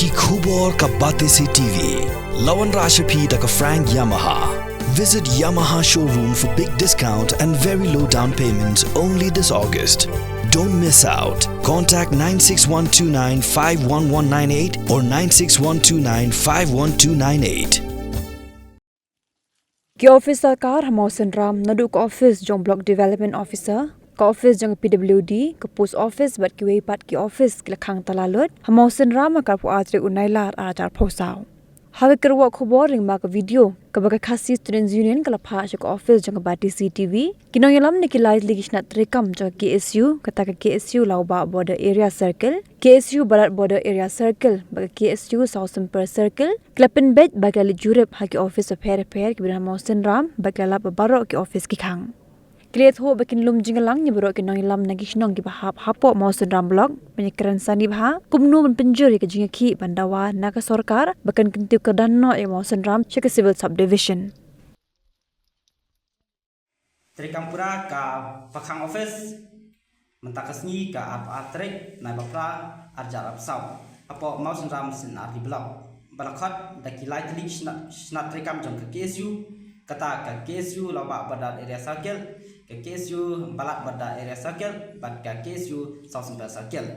ki khubor ka bate se TV. Lawan Rashapi da ka Frank Yamaha. Visit Yamaha showroom for big discount and very low down payments only this August. Don't miss out. Contact 96129 51198 or 96129 51298. Ki Office Sorkar Mawsynram nadu ka Office jong Block Development Officer ka Office jong PWD ka Post Office bat ki weipat ki Office ki Khang Tala lut Mawsynram ka pu atre unailar ajar phosau hawe kerwa khobor ring ma ka video ka ba khasi Students Union ka lapha ka Office jong ba CCTV kinong yalam ni ki light ligishna trekam jong KSU kata ka KSU Lauba Border Area Circle KSU Barat Border Area Circle ba KSU South Semper Circle Klepen bed ba gali jurep ha ki Office of Hair ki bin Mawsynram ba lap baro ki Office ki Khang Kliat ho bakin lum jingalang ni bro kinong ilam nagishnong ki bahap hapo Mawsynram blog penyekran sani bah kumnu ban penjuri ke jingaki bandawa naka Sorkar bakan kentiu kedanno e Mawsynram shaka civil subdivision Trikampura ka Pakhang Office mentakasni ka atrik na bapra arjar apsau apo Mawsynram sin ardi blog balakhat dakilai tlik snat trikam jong ka KSU kata ka KSU Lauba Badat Area Circle ka KSU Balat Badat Area Circle bat ka KSU South Semper Circle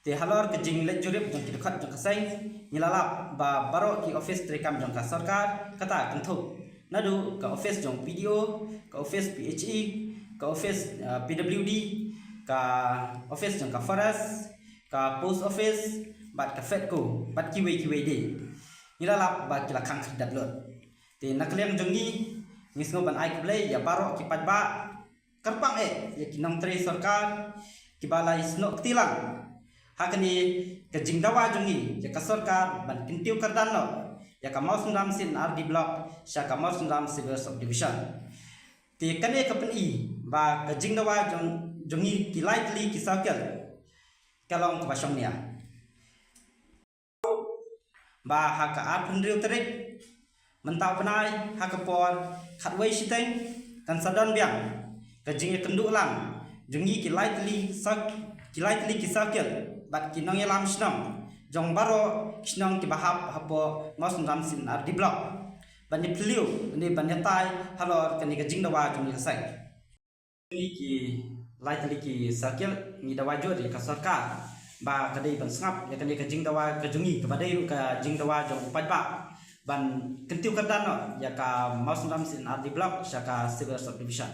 te halor ke jing le jurip jong kidkhat jong kasai nilalap ba baro ki Office trikam jong ka Sorkar kata kentuk nadu ka Office jong PDO ka Office PHE ka Office PWD ka Office jong ka Forest ka Post Office bat ka Fedco bat kiwe de nilalap ba kila Khang dat lot te nakliang jongi ngisngo ban ai kuble ya baro ki padba kerpang ya kinong tre Sorkar ki balai snok tilang hakani ke Jingdawa jongi ya ka Sorkar ban kintiu kardano ya ka Mawsynram sin RD block sya ka Mawsynram civil subdivision te kane ka peni ba ke Jingdawa jongi ki lightly ki circle kalong ka basong nia ba haka at pendriu terik mentau penai hakapor khatwei siteng kan sadon biang kajing kenduk lang jengi ki lightly ki circle bat kinong yalam snong jong baro snong ki bahap hapo Mawsynram sin RD block bani pliu ni banyatai halor kani kajing dawa jong yasai ni ki lightly ki circle ni dawa jodi ka Sorkar ba kadai ban sngap ya kani kajing dawa kajungi kabadai ka Jingdawa jong padba ban kentiu kadano ya ka Mawsynram sin RD block sya ka civil subdivision